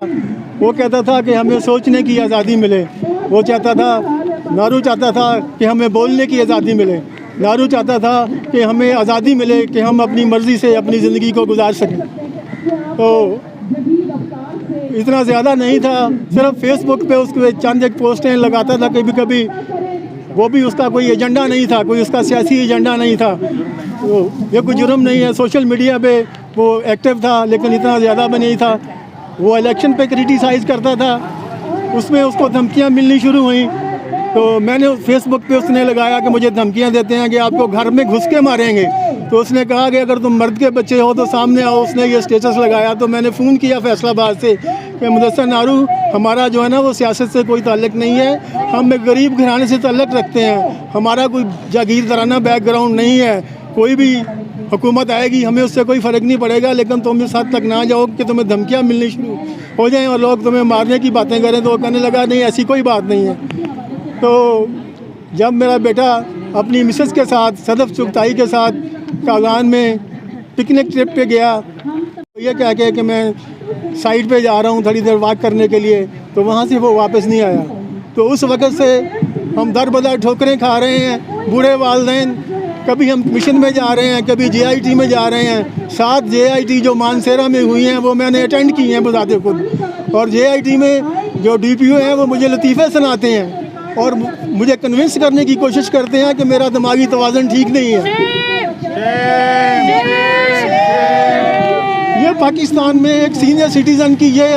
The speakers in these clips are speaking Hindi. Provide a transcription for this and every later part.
वो कहता था कि हमें सोचने की आज़ादी मिले। वो चाहता था, नारू चाहता था कि हमें बोलने की आज़ादी मिले। नारू चाहता था कि हमें आज़ादी मिले कि हम अपनी मर्ज़ी से अपनी ज़िंदगी को गुजार सकें। तो इतना ज़्यादा नहीं था, सिर्फ फेसबुक पे उसके चंद एक पोस्टें लगाता था कभी कभी, वो भी उसका कोई एजेंडा नहीं था, कोई उसका सियासी एजेंडा नहीं था। तो ये कोई जुर्म नहीं है, सोशल मीडिया पे वो एक्टिव था लेकिन इतना ज़्यादा भी नहीं था। वो इलेक्शन पे क्रिटिसाइज़ करता था, उसमें उसको धमकियां मिलनी शुरू हुई। तो मैंने फेसबुक पे उसने लगाया कि मुझे धमकियां देते हैं कि आपको घर में घुस के मारेंगे। तो उसने कहा कि अगर तुम मर्द के बच्चे हो तो सामने आओ। उसने ये स्टेटस लगाया तो मैंने फ़ोन किया फैसलाबाद से कि मुदस्सर नारू, हमारा जो है ना वो सियासत से कोई ताल्लुक़ नहीं है, हम एक गरीब घराने से ताल्लुक़ रखते हैं, हमारा कोई जागीरदाराना बैकग्राउंड नहीं है, कोई भी हुकूमत आएगी हमें उससे कोई फ़र्क नहीं पड़ेगा, लेकिन तुम इस हद तक ना जाओ कि तुम्हें धमकियाँ मिलनी शुरू हो जाएं और लोग तुम्हें मारने की बातें करें। तो वो कहने लगा नहीं, ऐसी कोई बात नहीं है। तो जब मेरा बेटा अपनी मिसेस के साथ सदफ चुगताई के साथ कागान में पिकनिक ट्रिप पे गया, तो ये कह के कि मैं साइड पे जा रहा हूँ थोड़ी देर वॉक करने के लिए, तो वहाँ से वो वापस नहीं आया। तो उस वक़्त से हम दर बदर ठोकरें खा रहे हैं। बूढ़े वालिदैन, कभी हम मिशन में जा रहे हैं, कभी JIT में जा रहे हैं। 7 JIT जो मानसेरा में हुई हैं वो मैंने अटेंड की हैं बज़ाते खुद। और JIT में जो DPO हैं वो मुझे लतीफ़े सुनाते हैं और मुझे कन्विंस करने की कोशिश करते हैं कि मेरा दिमागी तवाज़ुन ठीक नहीं है। ये पाकिस्तान में एक सीनियर सिटीज़न की ये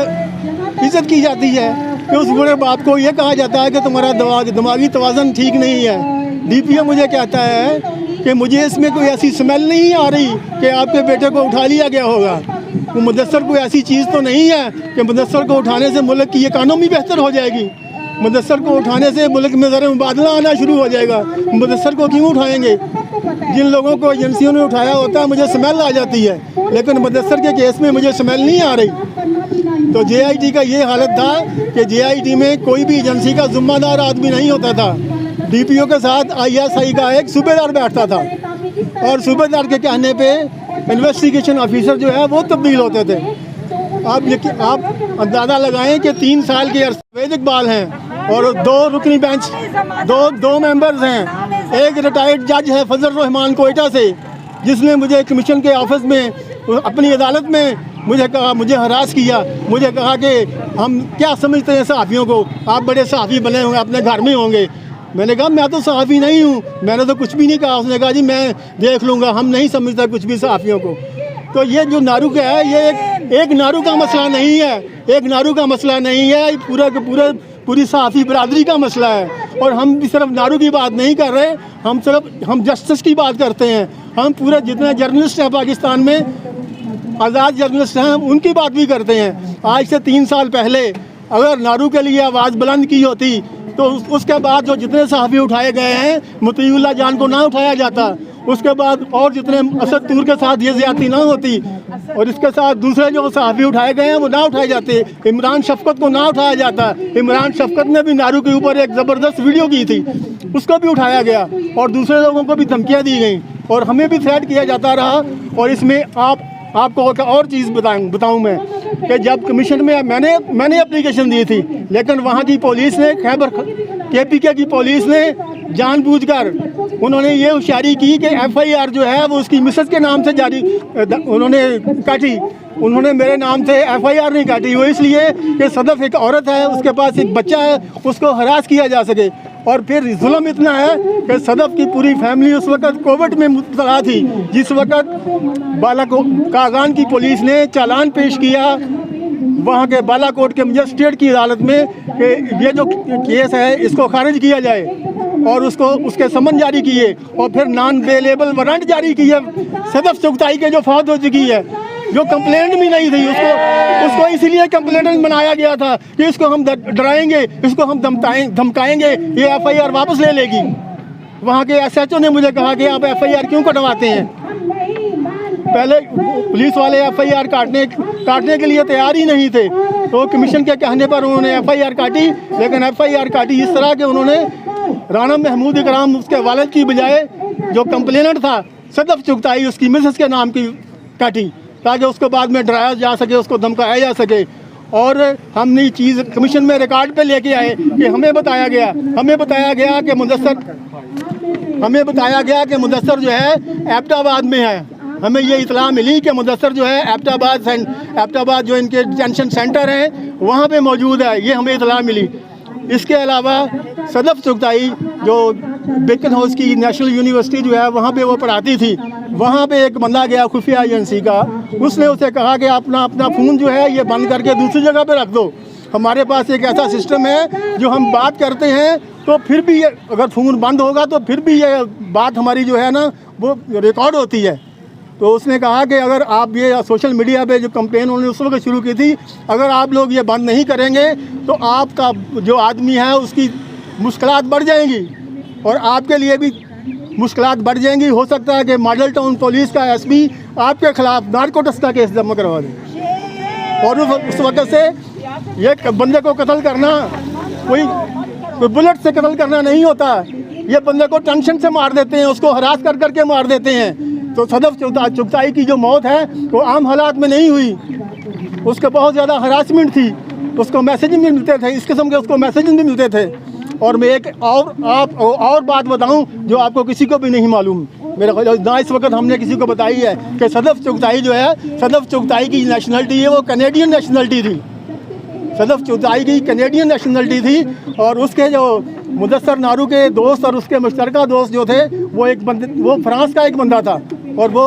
इज़्ज़त की जाती है कि उस बूढ़े बाप को ये कहा जाता है कि तुम्हारा दिमागी तवाज़ुन ठीक नहीं है। DPO मुझे कहता है कि मुझे इसमें कोई ऐसी स्मेल नहीं आ रही कि आपके बेटे को उठा लिया गया होगा। वो मुदस्सर कोई ऐसी चीज़ तो नहीं है कि मुदस्सर को उठाने से मुल्क की इकानमी बेहतर हो जाएगी। मुदस्सर को उठाने से मुल्क में ज़र मुबादला आना शुरू हो जाएगा। मुदस्सर को क्यों उठाएंगे? जिन लोगों को एजेंसियों ने उठाया होता है मुझे स्मेल आ जाती है, लेकिन मुदस्सर के केस में मुझे स्मेल नहीं आ रही। तो JIT का ये हालत था कि JIT में कोई भी एजेंसी का ज़िम्मेदार आदमी नहीं होता था। DPO के साथ ISI का एक सूबेदार बैठता था और सूबेदार के कहने पे इन्वेस्टिगेशन ऑफिसर जो है वो तब्दील होते थे। आप अंदाज़ा लगाएं कि 3 साल के अरवेद इकबाल हैं और 2 रुकनी बेंच, दो मेंबर्स हैं। एक रिटायर्ड जज है फजल रहमान कोयटा से, जिसने मुझे कमीशन के ऑफिस में अपनी अदालत में मुझे हरास किया। मुझे कहा कि हम क्या समझते हैं सहाफ़ियों को, आप बड़े सहाफ़ी बने होंगे, अपने घर में होंगे। मैंने कहा मैं तो सहाफ़ी नहीं हूँ, मैंने तो कुछ भी नहीं कहा। उसने कहा जी मैं देख लूँगा, हम नहीं समझता कुछ भी सहाफ़ियों को। तो ये जो नारू का है ये एक नारू का मसला नहीं है, एक नारू का मसला नहीं है, पूरी सहाफ़ी बरादरी का मसला है। और हम भी सिर्फ नारू की बात नहीं कर रहे, हम जस्टिस की बात करते हैं। हम पूरे जितने जर्नलिस्ट हैं पाकिस्तान में, आज़ाद जर्नलिस्ट हैं, उनकी बात भी करते हैं। आज से 3 साल पहले अगर नारू के लिए आवाज़ बुलंद की होती तो उसके बाद जो जितने सहाफ़ी उठाए गए हैं, मुतीउल्लाह जान को ना उठाया जाता, उसके बाद और जितने असद तूर के साथ ये ज़्यादती ना होती और इसके साथ दूसरे जो सहाफ़ी उठाए गए हैं वो ना उठाए जाते, इमरान शफकत को ना उठाया जाता। इमरान शफकत ने भी नारू के ऊपर एक ज़बरदस्त वीडियो की थी, उसको भी उठाया गया और दूसरे लोगों को भी धमकियाँ दी गई और हमें भी थ्रेट किया जाता रहा। और इसमें आपको एक और चीज़ बताऊं मैं कि जब कमीशन में मैंने एप्लीकेशन दी थी, लेकिन वहाँ की पुलिस ने, खैबर KPK की पुलिस ने जानबूझकर उन्होंने ये होशियारी की कि FIR जो है वो उसकी मिसेस के नाम से उन्होंने काटी। उन्होंने मेरे नाम से FIR नहीं काटी, वो इसलिए कि सदफ एक औरत है, उसके पास एक बच्चा है, उसको हरास किया जा सके। और फिर जुल्म इतना है कि सदफ की पूरी फैमिली उस वक़्त कोविड में मुब्तला थी, जिस वक़्त कागान की पुलिस ने चालान पेश किया वहाँ के बालाकोट के मजिस्ट्रेट की अदालत में कि ये जो केस है इसको खारिज किया जाए और उसके समन जारी किए और फिर नॉन बेलेबल वारंट जारी किए सदफ चुगताई के जो फौत हो चुकी है, जो कंप्लेंट भी नहीं थी, उसको इसीलिए कंप्लेंट बनाया गया था कि इसको हम डराएंगे, इसको हम धमकाएंगे, ये FIR वापस ले लेगी। वहाँ के SHO ने मुझे कहा कि आप FIR क्यों कटवाते हैं? पहले पुलिस वाले FIR काटने के लिए तैयार ही नहीं थे, तो कमीशन के कहने पर उन्होंने FIR काटी। लेकिन FIR काटी इस तरह के उन्होंने राना महमूद इकराम, उसके वालिद की बजाय जो कंप्लेनेंट था सदफ चुगताई, उसकी मिसेस के नाम की काटी, ताकि उसको बाद में डराया जा सके, उसको धमकाया जा सके। और हमने ये चीज़ कमीशन में रिकॉर्ड पे लेके आए कि हमें बताया गया कि मुदस्सर जो है एबटाबाद में है। हमें ये इतला मिली कि मुदस्सर जो है एबटाबाद जो इनके डिटेंशन सेंटर हैं वहाँ पे मौजूद है, ये हमें इतला मिली। इसके अलावा सदफ चुगताई जो बेकन हाउस की नेशनल यूनिवर्सिटी जो है वहाँ पे वो पढ़ाती थी, वहाँ पे एक बंदा गया खुफिया एजेंसी का, उसने उसे कहा कि अपना फ़ोन जो है ये बंद करके दूसरी जगह पे रख दो। हमारे पास एक ऐसा सिस्टम है जो हम बात करते हैं तो फिर भी ये अगर फ़ोन बंद होगा तो फिर भी ये बात हमारी जो है ना वो रिकॉर्ड होती है। तो उसने कहा कि अगर आप ये सोशल मीडिया पे जो कंपेन उन्होंने उस वक्त शुरू की थी, अगर आप लोग ये बंद नहीं करेंगे तो आपका जो आदमी है उसकी मुश्किलात बढ़ जाएंगी और आपके लिए भी मुश्किलात बढ़ जाएंगी। हो सकता है कि मॉडल टाउन पुलिस का एसपी आपके खिलाफ नारकोटिक्स का केस जमा करवा दे। और उस वक्त से ये बंदे को कत्ल करना कोई बुलेट से कत्ल करना नहीं होता, ये बंदे को टेंशन से मार देते हैं, उसको हरास कर करके मार देते हैं। तो सदफ चुगताई की जो मौत है वो आम हालात में नहीं हुई, उसके बहुत ज़्यादा हरासमेंट थी, उसको मैसेज भी मिलते थे, इस किस्म के उसको मैसेज भी मिलते थे। और मैं एक और बात बताऊं जो आपको किसी को भी नहीं मालूम, मेरे ख्याल ना इस वक्त हमने किसी को बताई है कि सदफ चुगताई जो है, सदफ चुगताई की नेशनलिटी है वो कैनेडियन नेशनलिटी थी। सदफ चुगताई की कैनेडियन नेशनलिटी थी और उसके जो मुदस्सर नारू के दोस्त और उसके मुश्तरका दोस्त जो थे वो फ्रांस का एक बंदा था और वो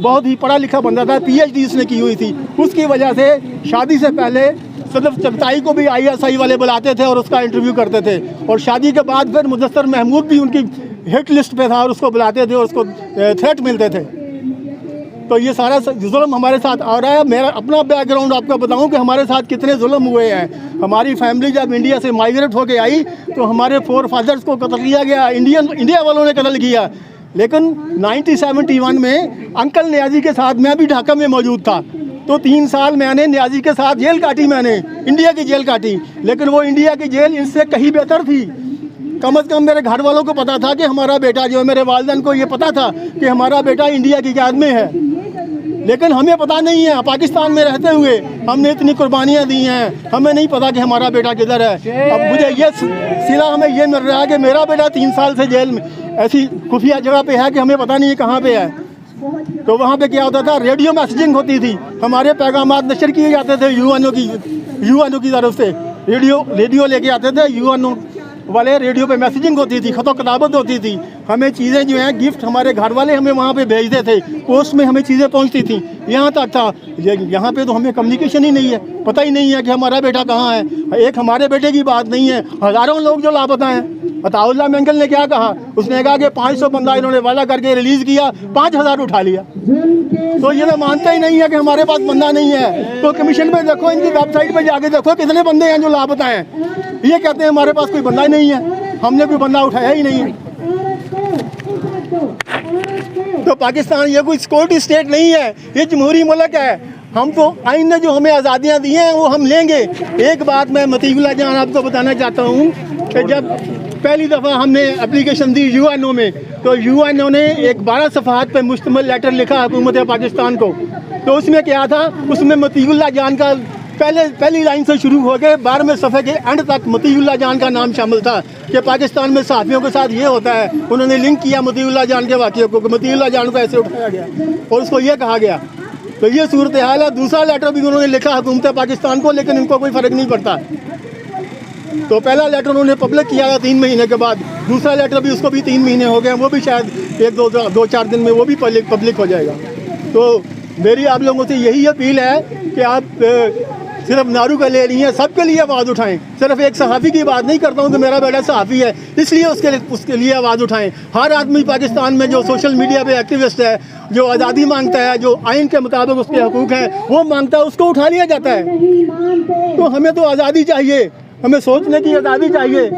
बहुत ही पढ़ा लिखा बंदा था, PhD उसने की हुई थी। उसकी वजह से शादी से पहले सदफ चुगताई को भी ISI वाले बुलाते थे और उसका इंटरव्यू करते थे, और शादी के बाद फिर मुदस्सर महमूद भी उनकी हिट लिस्ट पे था और उसको बुलाते थे और उसको थ्रेट मिलते थे। तो ये सारा जुल्म हमारे साथ आ रहा है। मेरा अपना बैकग्राउंड आपको बताऊं कि हमारे साथ कितने जुल्म हुए हैं। हमारी फैमिली जब इंडिया से माइग्रेट होके आई तो हमारे 4 फादर्स को कत्ल किया गया, इंडिया वालों ने कत्ल किया। लेकिन 1971 में अंकल नियाजी के साथ मैं भी ढाका में मौजूद था, तो 3 साल मैंने नियाजी के साथ जेल काटी, मैंने इंडिया की जेल काटी। लेकिन वो इंडिया की जेल इससे कहीं बेहतर थी। कम से कम मेरे घर वालों को पता था कि हमारा बेटा जो है, मेरे वालिदैन को ये पता था कि हमारा बेटा इंडिया की कैद में है। लेकिन हमें पता नहीं है, पाकिस्तान में रहते हुए हमने इतनी कुर्बानियाँ दी हैं, हमें नहीं पता कि हमारा बेटा किधर है। अब मुझे ये सिला हमें ये मिल रहा है कि मेरा बेटा 3 साल से जेल में ऐसी खुफिया जगह पे है कि हमें पता नहीं है कहाँ पे है। तो वहाँ पे क्या होता था, रेडियो मैसेजिंग होती थी, हमारे पैगामात नशर किए जाते थे यूएनओ की तरफ से। रेडियो लेके आते थे यूएनओ वाले, रेडियो पे मैसेजिंग होती थी, खतो किताबत होती थी। हमें चीज़ें जो हैं गिफ्ट हमारे घर वाले हमें वहाँ पे भेजते थे, पोस्ट में हमें चीज़ें पहुँचती थी। यहाँ तक था, यहाँ पे तो हमें कम्युनिकेशन ही नहीं है, पता ही नहीं है कि हमारा बेटा कहाँ है। एक हमारे बेटे की बात नहीं है, हज़ारों लोग जो लापता हैं। अताउल्लाह मेंगल ने क्या कहा, उसने कहा कि 500 बंदा इन्होंने वादा करके रिलीज़ किया, 5000 उठा लिया। तो ये तो मानता ही नहीं है कि हमारे पास बंदा नहीं है। तो कमीशन पे देखो, इनकी वेबसाइट पे जाके देखो कितने बंदे हैं जो लापता हैं। ये कहते हैं हमारे पास कोई बंदा ही नहीं है, हमने कोई बंदा उठाया ही नहीं है। तो पाकिस्तान ये कोई सिक्योरिटी स्टेट नहीं है, ये जमहूरी मुल्क है। हम तो आइन ने जो हमें आज़ादियाँ दी हैं वो हम लेंगे। एक बात मैं मतीउल्लाह जान आपको बताना चाहता हूँ कि जब पहली दफ़ा हमने एप्लीकेशन दी यूएनओ में, तो यूएनओ ने एक 12 सफ़हात पे मुश्तमिल लेटर लिखा हुकूमत पाकिस्तान को। तो उसमें क्या था, उसमें मतीउल्लाह जान का पहली लाइन से शुरू हो गए 12वें सफ़े के एंड तक मतीउल्लाह जान का नाम शामिल था कि पाकिस्तान में सहाफ़ियों के साथ ये होता है। उन्होंने लिंक किया मतीउल्लाह जान के वाक़े को कि मतीउल्लाह जान को ऐसे उठाया गया और उसको ये कहा गया। तो ये सूरत हाल है। दूसरा लेटर भी उन्होंने लिखा हुकूमत पाकिस्तान को, लेकिन इनको कोई फ़र्क नहीं पड़ता। तो पहला लेटर उन्होंने पब्लिक किया था 3 महीने के बाद, दूसरा लेटर भी उसको भी 3 महीने हो गए, वो भी शायद 1-2-4 दिन में वो भी पब्लिक हो जाएगा। तो मेरी आप लोगों से यही अपील है कि आप सिर्फ नारू का ले रही हैं, सबके लिए आवाज़ उठाएं। सिर्फ एक सहाफ़ी की बात नहीं करता हूँ कि मेरा बेटा सहाफ़ी है इसलिए उसके लिए आवाज़ उठाएं। हर आदमी पाकिस्तान में जो सोशल मीडिया पे एक्टिविस्ट है, जो आज़ादी मांगता है, जो आइन के मुताबिक उसके हकूक़ हैं वो मांगता है, उसको उठा लिया जाता है। तो हमें तो आज़ादी चाहिए, हमें सोचने की आज़ादी चाहिए।